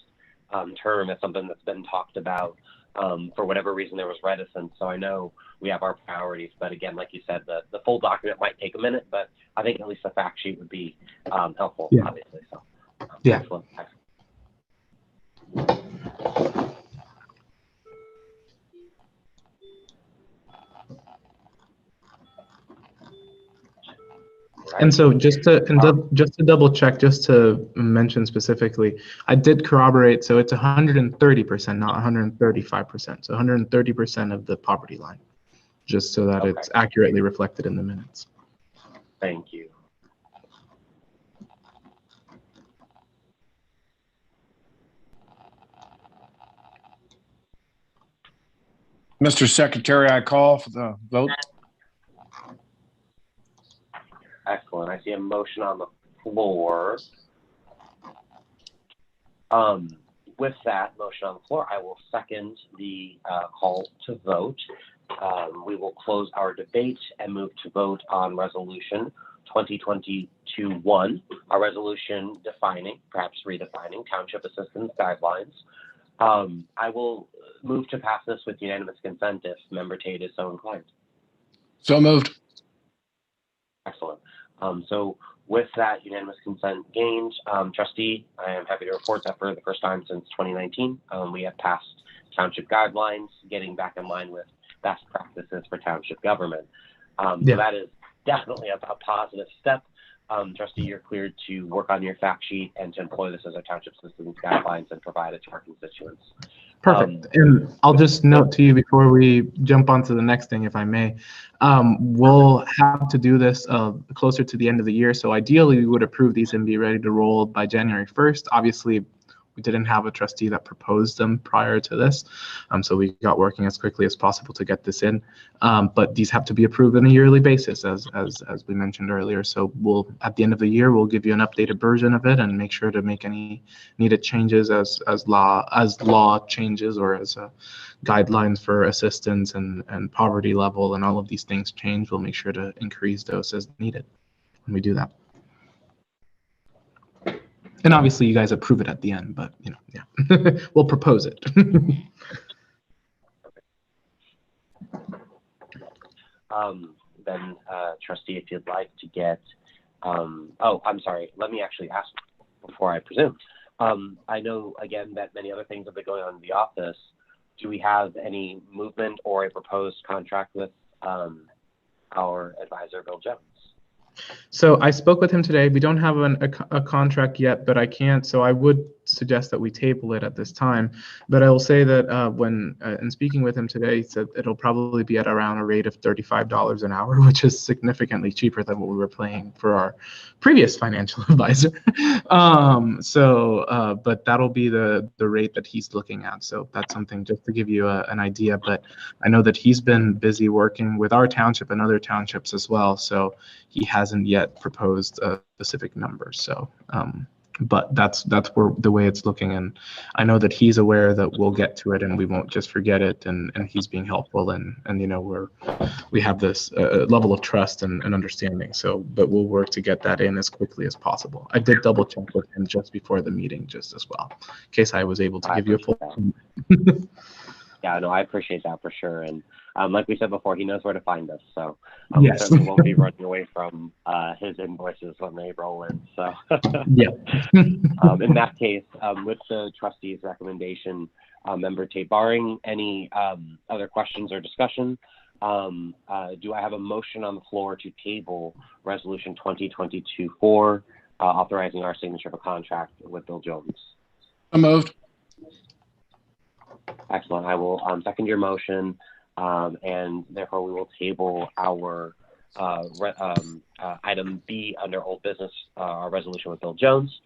term. It's something that's been talked about. For whatever reason, there was reticence. So I know we have our priorities, but again, like you said, the full document might take a minute, but I think at least the fact sheet would be helpful, obviously. So excellent. And so just to double check, just to mention specifically, I did corroborate. So it's 130%, not 135%. So 130% of the poverty line, just so that it's accurately reflected in the minutes. Thank you. Mr. Secretary, I call for the vote. Excellent. I see a motion on the floor. With that motion on the floor, I will second the call to vote. We will close our debate and move to vote on Resolution 2022-1, a resolution defining, perhaps redefining, township assistance guidelines. I will move to pass this with unanimous consent if Member Tate is so inclined. So moved. Excellent. So with that unanimous consent gained, trustee, I am happy to report that for the first time since 2019, we have passed township guidelines, getting back in line with best practices for township government. So that is definitely a positive step. Trustee, you're cleared to work on your fact sheet and to employ this as our township systems guidelines and provide it to our constituents. Perfect. And I'll just note to you before we jump on to the next thing, if I may, we'll have to do this closer to the end of the year. So ideally, we would approve these and be ready to roll by January 1st. Obviously, we didn't have a trustee that proposed them prior to this. So we got working as quickly as possible to get this in. But these have to be approved on a yearly basis, as we mentioned earlier. So we'll, at the end of the year, we'll give you an updated version of it and make sure to make any needed changes as law changes, or as guidelines for assistance and poverty level and all of these things change. We'll make sure to increase those as needed when we do that. And obviously, you guys approve it at the end, but yeah, we'll propose it. Then, trustee, if you'd like to get, oh, I'm sorry. Let me actually ask before I presume. I know again that many other things have been going on in the office. Do we have any movement or a proposed contract with our advisor, Bill Jones? So I spoke with him today. We don't have a contract yet, but I can't. So I would suggest that we table it at this time. But I will say that when in speaking with him today, he said it'll probably be at around a rate of $35 an hour, which is significantly cheaper than what we were paying for our previous financial advisor. But that'll be the rate that he's looking at. So that's something just to give you an idea. But I know that he's been busy working with our township and other townships as well. So he hasn't yet proposed a specific number. So, but that's where the way it's looking, and I know that he's aware that we'll get to it and we won't just forget it, and he's being helpful, and we have this level of trust and understanding. So, but we'll work to get that in as quickly as possible. I did double check with him just before the meeting, just as well, in case I was able to give you a full. Yeah, no, I appreciate that for sure. And like we said before, he knows where to find us. So yes. We certainly won't be running away from his invoices when they roll in. So yeah. In that case, with the trustee's recommendation, member Tate, barring any other questions or discussion, do I have a motion on the floor to table Resolution 2022-4, authorizing our signature of a contract with Bill Jones? So moved. Excellent. I will second your motion, and therefore we will table our item B under old business, our resolution with Bill Jones.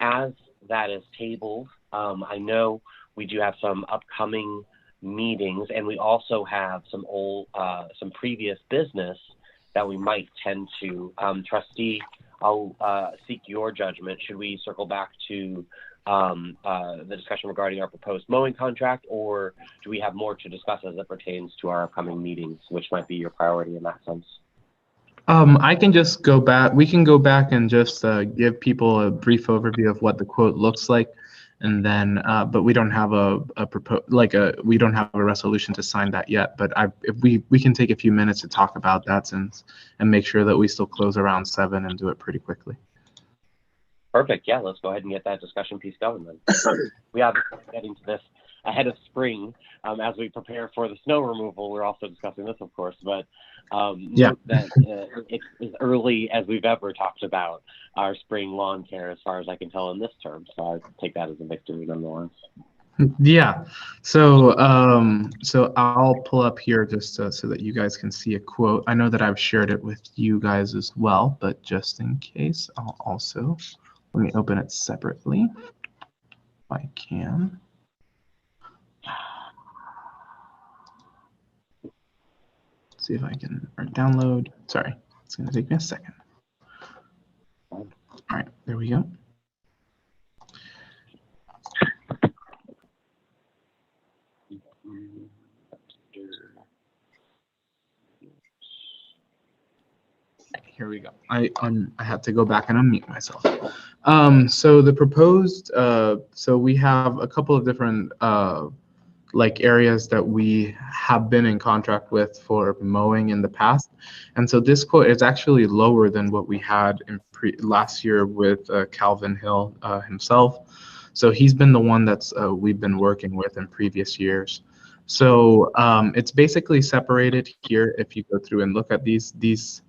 As that is tabled, I know we do have some upcoming meetings, and we also have some previous business that we might tend to. Trustee, I'll seek your judgment. Should we circle back to the discussion regarding our proposed mowing contract, or do we have more to discuss as it pertains to our upcoming meetings, which might be your priority in that sense? I can just go back. We can go back and just give people a brief overview of what the quote looks like, and then, but we don't have we don't have a resolution to sign that yet. But if we can take a few minutes to talk about that and make sure that we still close around 7 and do it pretty quickly. Perfect. Yeah, let's go ahead and get that discussion piece going then. We are getting to this ahead of spring. As we prepare for the snow removal, we're also discussing this, of course, but note that it's as early as we've ever talked about our spring lawn care, as far as I can tell in this term. So I take that as a victory nonetheless. Yeah. So I'll pull up here just so that you guys can see a quote. I know that I've shared it with you guys as well, but just in case, I'll also, let me open it separately if I can. See if I can download. Sorry, it's going to take me a second. All right, there we go. Here we go. I had to go back and unmute myself. So the proposed, so we have a couple of different areas that we have been in contract with for mowing in the past, and so this quote is actually lower than what we had in last year with Calvin Hill himself. So he's been the one that's we've been working with in previous years. So it's basically separated here. If you go through and look at these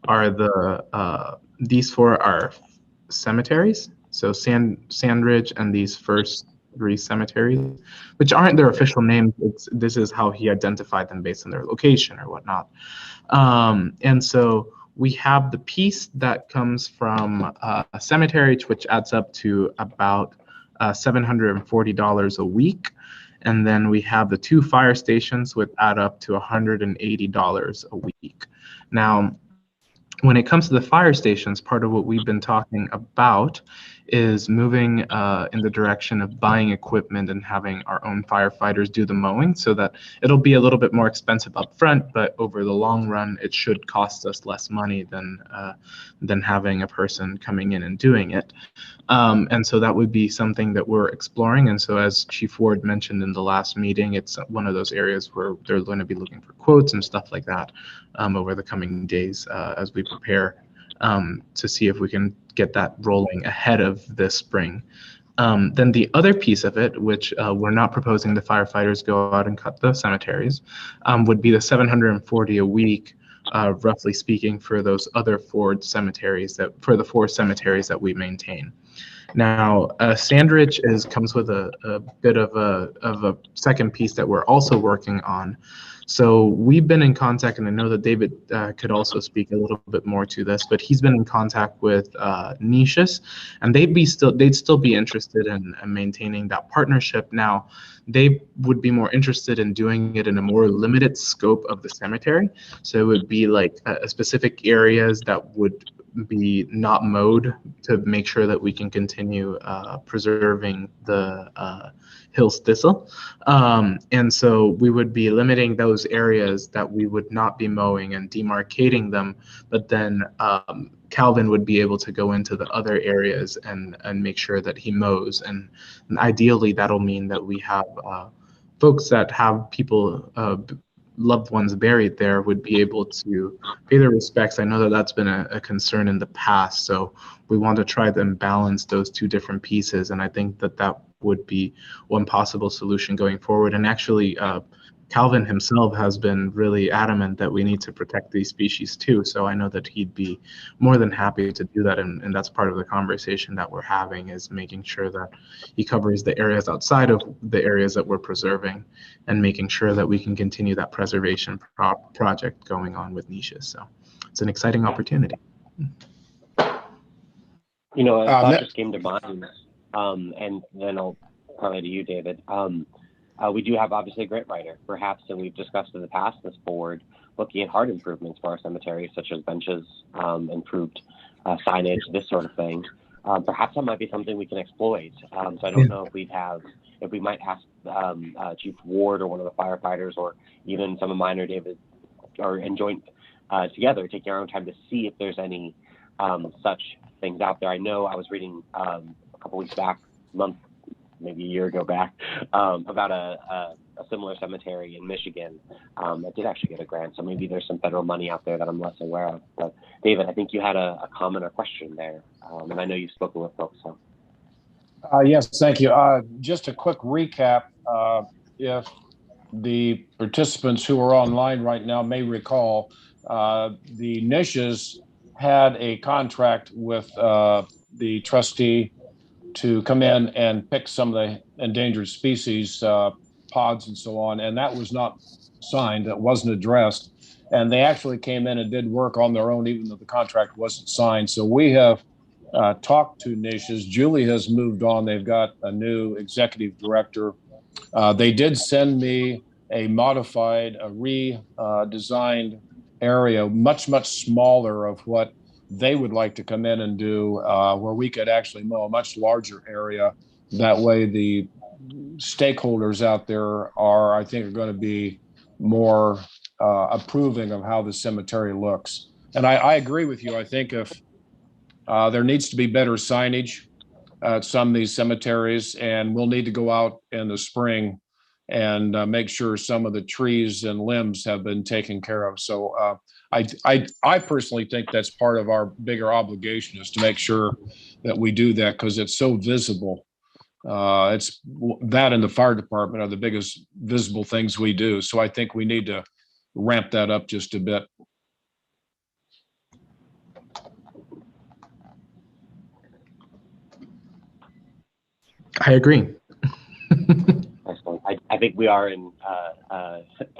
are the these four are cemeteries. So Sandridge and these first three cemeteries, which aren't their official names. This is how he identified them based on their location or whatnot. And so we have the piece that comes from a cemetery, which adds up to about $740 a week. And then we have the two fire stations, which add up to $180 a week. Now, when it comes to the fire stations, part of what we've been talking about is moving in the direction of buying equipment and having our own firefighters do the mowing, so that it'll be a little bit more expensive up front, but over the long run, it should cost us less money than having a person coming in and doing it. And so that would be something that we're exploring. And so as Chief Ward mentioned in the last meeting, it's one of those areas where they're going to be looking for quotes and stuff like that over the coming days as we prepare to see if we can get that rolling ahead of this spring. Then the other piece of it, which we're not proposing the firefighters go out and cut the cemeteries, would be the $740 a week, roughly speaking, for those other four cemeteries for the four cemeteries that we maintain. Now, Sandridge comes with a bit of a second piece that we're also working on. So we've been in contact, and I know that David could also speak a little bit more to this, but he's been in contact with Niches, and they'd still be interested in maintaining that partnership. Now, they would be more interested in doing it in a more limited scope of the cemetery. So it would be like a specific areas that would be not mowed to make sure that we can continue preserving the Hill's thistle. And so we would be limiting those areas that we would not be mowing and demarcating them, but then Calvin would be able to go into the other areas and make sure that he mows. And ideally, that'll mean that we have folks that have people loved ones buried there would be able to pay their respects. I know that that's been a concern in the past, so we want to try to balance those two different pieces, and I think that that would be one possible solution going forward. And actually, Calvin himself has been really adamant that we need to protect these species too, so I know that he'd be more than happy to do that, and that's part of the conversation that we're having, is making sure that he covers the areas outside of the areas that we're preserving and making sure that we can continue that preservation project going on with Niches. So it's an exciting opportunity. You know, a thought just came to mind, and then I'll parlay to you, David. We do have obviously a grant writer, perhaps, and we've discussed in the past this board looking at hard improvements for our cemeteries, such as benches, improved signage, this sort of thing. Perhaps that might be something we can exploit. So I don't know if we might ask Chief Ward or one of the firefighters, or even some of mine or David, or and joint together, taking our own time to see if there's any such things out there. I know I was reading a couple weeks back, maybe a year ago back, about a similar cemetery in Michigan that did actually get a grant. So maybe there's some federal money out there that I'm less aware of. But David, I think you had a comment or question there, and I know you've spoken with folks. So. Yes, thank you. Just a quick recap. If the participants who are online right now may recall, the Niches had a contract with the trustee to come in and pick some of the endangered species, pods and so on, and that was not signed, that wasn't addressed. And they actually came in and did work on their own, even though the contract wasn't signed. So we have talked to Niches. Julie has moved on. They've got a new executive director. They did send me a modified, redesigned area, much, much smaller of what they would like to come in and do, where we could actually mow a much larger area. That way the stakeholders out there I think are going to be more approving of how the cemetery looks. And I agree with you. I think if there needs to be better signage at some of these cemeteries, and we'll need to go out in the spring and make sure some of the trees and limbs have been taken care of. So I personally think that's part of our bigger obligation, is to make sure that we do that, because it's so visible. It's that and the fire department are the biggest visible things we do. So I think we need to ramp that up just a bit. I agree. Excellent. I think we are in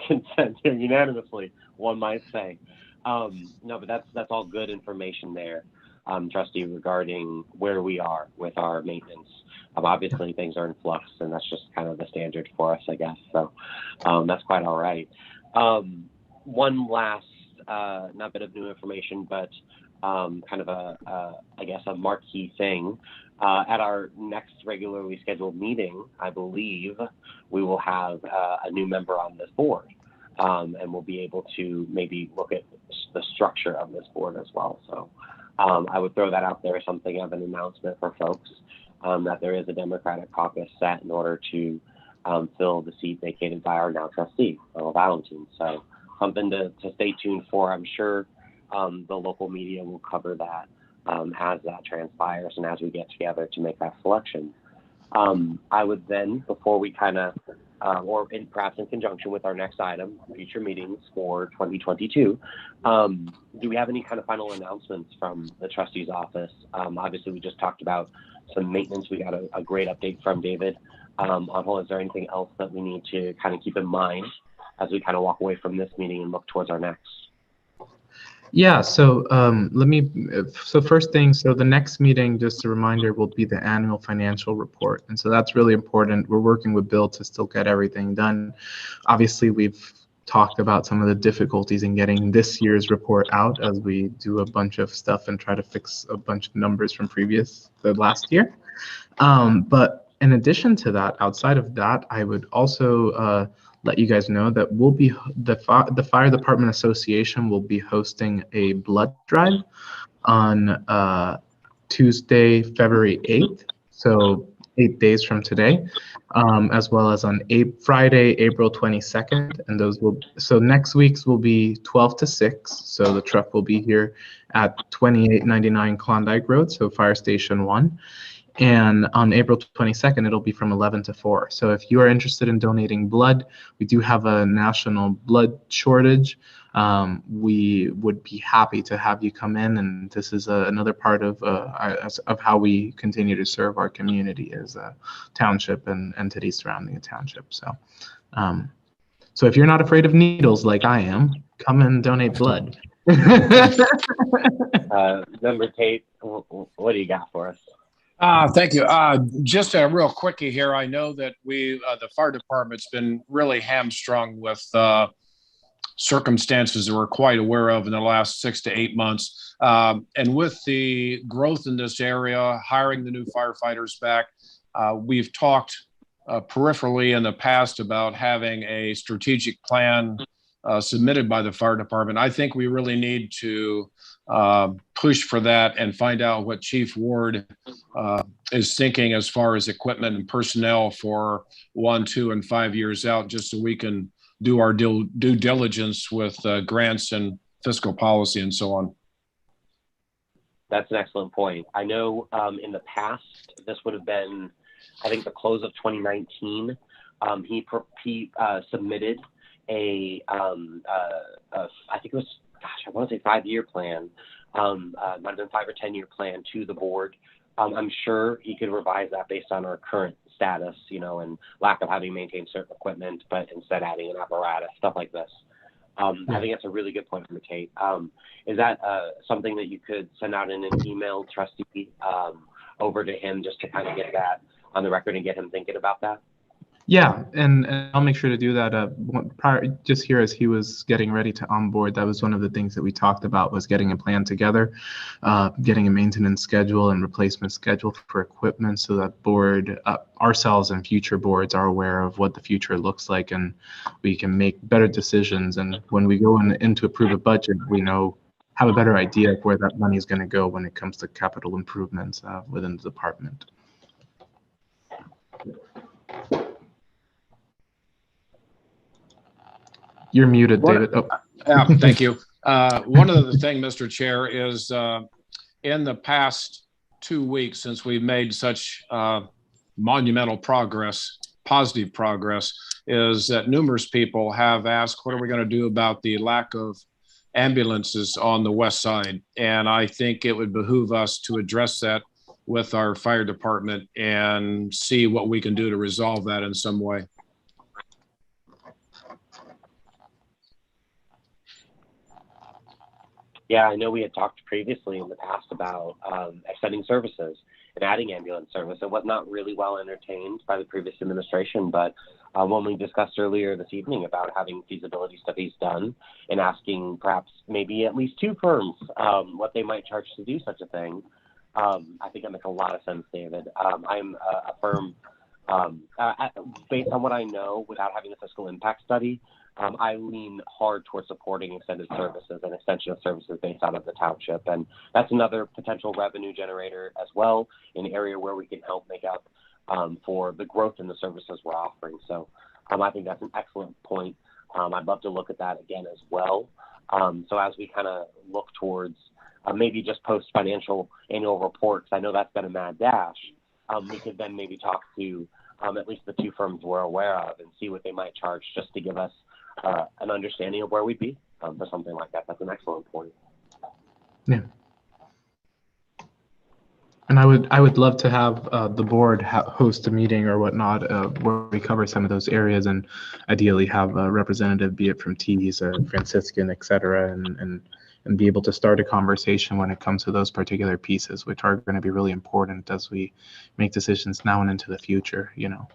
consent here unanimously, one might say. No, but that's all good information there, Trustee, regarding where we are with our maintenance. Obviously, things are in flux, and that's just kind of the standard for us, I guess. So that's quite all right. One last, not bit of new information, but kind of I guess, a marquee thing. At our next regularly scheduled meeting, I believe we will have a new member on this board, and we'll be able to maybe look at the structure of this board as well. So I would throw that out there as something of an announcement for folks, that there is a Democratic caucus set in order to fill the seat vacated by our now trustee, Earl Valentin. So something to stay tuned for. I'm sure the local media will cover that as that transpires and as we get together to make that selection. I would then, before we kind of, perhaps in conjunction with our next item, future meetings for 2022, do we have any kind of final announcements from the trustee's office? Obviously, we just talked about some maintenance. We got a great update from David on hold. Is there anything else that we need to kind of keep in mind as we kind of walk away from this meeting and look towards our next? Yeah, so first thing, so the next meeting, just a reminder, will be the annual financial report. And so that's really important. We're working with Bill to still get everything done. Obviously, we've talked about some of the difficulties in getting this year's report out as we do a bunch of stuff and try to fix a bunch of numbers from the last year. But in addition to that, outside of that, I would also let you guys know that we'll be the Fire Department Association will be hosting a blood drive on Tuesday, February 8th, so 8 days from today, as well as on Friday, April 22nd, and so next week's will be 12 to 6. So the truck will be here at 2899 Klondike Road, so Fire Station 1. And on April 22nd, it'll be from 11 to 4. So if you are interested in donating blood, we do have a national blood shortage. We would be happy to have you come in, and this is another part of how we continue to serve our community as a township and entities surrounding the township. So, so if you're not afraid of needles like I am, come and donate blood. Member Tate, what do you got for us? Thank you. Just a real quickie here. I know that the fire department's been really hamstrung with circumstances that we're quite aware of in the last 6 to 8 months. And with the growth in this area, hiring the new firefighters back, we've talked peripherally in the past about having a strategic plan submitted by the fire department. I think we really need to push for that and find out what Chief Ward is thinking as far as equipment and personnel for 1, 2, and 5 years out, just so we can do our due diligence with grants and fiscal policy and so on. That's an excellent point. I know in the past, this would have been, I think, the close of 2019. He submitted I think it was, I want to say 5-year plan, might have been 5 or 10-year plan to the board. I'm sure he could revise that based on our current status, and lack of having maintained certain equipment, but instead adding an apparatus, stuff like this. I think that's a really good point from Kate. Is that something that you could send out in an email, trustee, over to him, just to kind of get that on the record and get him thinking about that? Yeah, and I'll make sure to do that. Just here as he was getting ready to onboard, that was one of the things that we talked about, was getting a plan together, getting a maintenance schedule and replacement schedule for equipment, so that board, ourselves and future boards, are aware of what the future looks like, and we can make better decisions. And when we go in to approve a budget, we have a better idea of where that money is going to go when it comes to capital improvements within the department. You're muted, David. Oh. Yeah, thank you. One of the things, Mr. Chair, is in the past 2 weeks, since we've made such monumental progress, positive progress, is that numerous people have asked, what are we going to do about the lack of ambulances on the west side? And I think it would behoove us to address that with our fire department and see what we can do to resolve that in some way. Yeah, I know we had talked previously in the past about extending services and adding ambulance service. It was not really well entertained by the previous administration, but when we discussed earlier this evening about having feasibility studies done and asking perhaps maybe at least two firms what they might charge to do such a thing, I think that makes a lot of sense, David. I'm a firm, based on what I know, without having a fiscal impact study, I lean hard towards supporting extended services and extension of services based out of the township. And that's another potential revenue generator as well, an area where we can help make up for the growth in the services we're offering. So I think that's an excellent point. I'd love to look at that again as well. So as we kind of look towards maybe just post-financial annual reports, I know that's been a mad dash. We could then maybe talk to at least the two firms we're aware of and see what they might charge just to give us an understanding of where we'd be for something like that. That's an excellent point. Yeah. And I would love to have the board host a meeting or whatnot where we cover some of those areas, and ideally have a representative, be it from Tees, Franciscan, et cetera, and be able to start a conversation when it comes to those particular pieces, which are going to be really important as we make decisions now and into the future, you know,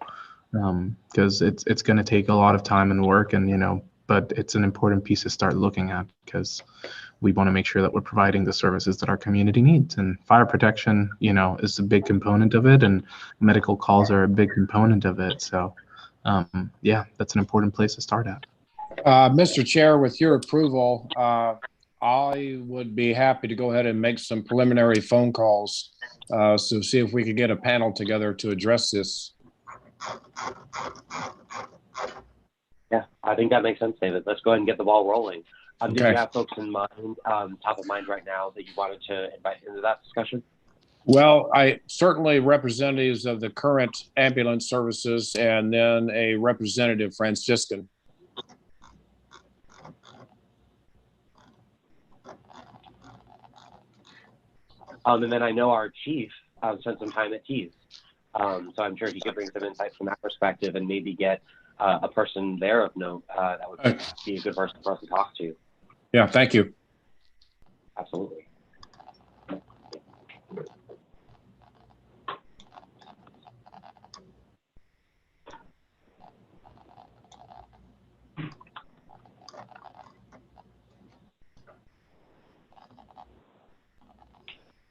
because it's going to take a lot of time and work, and, you know, but it's an important piece to start looking at, because we want to make sure that we're providing the services that our community needs. And fire protection, you know, is a big component of it, and medical calls are a big component of it. So yeah, that's an important place to start at. Mr. Chair, with your approval, I would be happy to go ahead and make some preliminary phone calls so see if we could get a panel together to address this. Yeah, I think that makes sense, David. Let's go ahead and get the ball rolling. Okay. Did you have folks in mind, top of mind right now, that you wanted to invite into that discussion? Well, I certainly representatives of the current ambulance services, and then a representative Franciscan. And then I know our chief spent some time at Tees. So I'm sure he could bring some insights from that perspective and maybe get a person there of note that would be a good person for us to talk to. Yeah, thank you. Absolutely.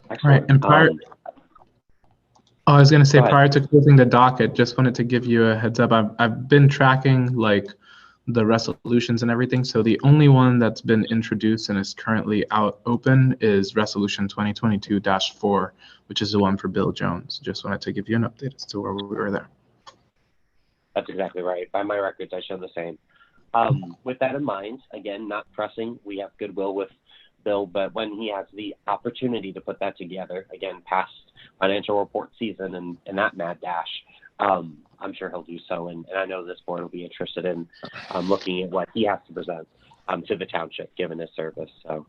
Excellent. Right, and I was going to say, prior to closing the docket, just wanted to give you a heads up. I've been tracking like the resolutions and everything. So the only one that's been introduced and is currently out open is Resolution 2022-4, which is the one for Bill Jones. Just wanted to give you an update as to where we were there. That's exactly right. By my records, I show the same. With that in mind, again, not pressing, we have goodwill with Bill, but when he has the opportunity to put that together, again, past financial report season and that mad dash, I'm sure he'll do so. And I know this board will be interested in looking at what he has to present to the township, given his service. So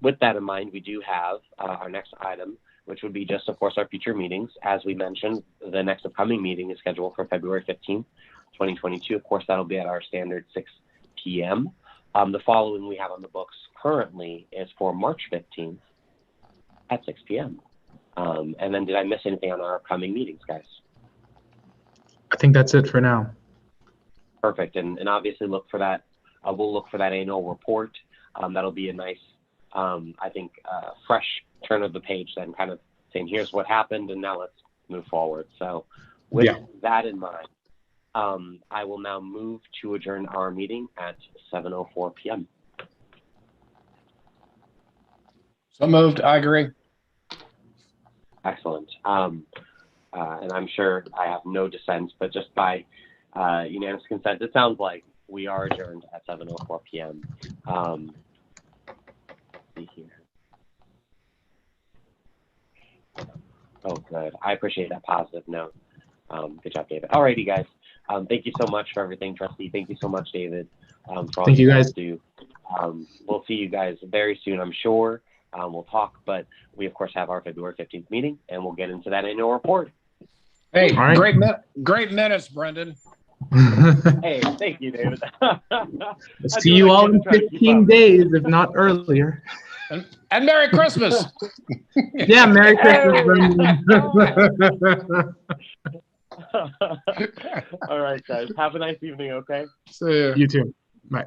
with that in mind, we do have our next item, which would be just, of course, our future meetings. As we mentioned, the next upcoming meeting is scheduled for February 15th, 2022. Of course, that'll be at our standard 6 p.m. The following we have on the books currently is for March 15th at 6 p.m. And then did I miss anything on our upcoming meetings, guys? I think that's it for now. Perfect. And obviously look for that. We'll look for that annual report. That'll be a nice, I think, fresh turn of the page then, kind of saying, here's what happened, and now let's move forward. So with that in mind, I will now move to adjourn our meeting at 7:04 p.m. So moved. I agree. Excellent. And I'm sure I have no dissent, but just by unanimous consent, it sounds like we are adjourned at 7:04 p.m. Let's see here. Oh, good. I appreciate that positive note. Good job, David. Alrighty, guys. Thank you so much for everything, Trustee. Thank you so much, David. For all Thank you guys. Do. We'll see you guys very soon, I'm sure. we'll talk. But we, of course, have our February 15th meeting, and we'll get into that annual report. Hey, All right. great minutes, Brendan. Hey, thank you, David. See you all in 15 days, if not earlier. And Merry Christmas. Yeah, Merry Christmas, Brendan. All right, guys. Have a nice evening, okay? See you. You too. Bye.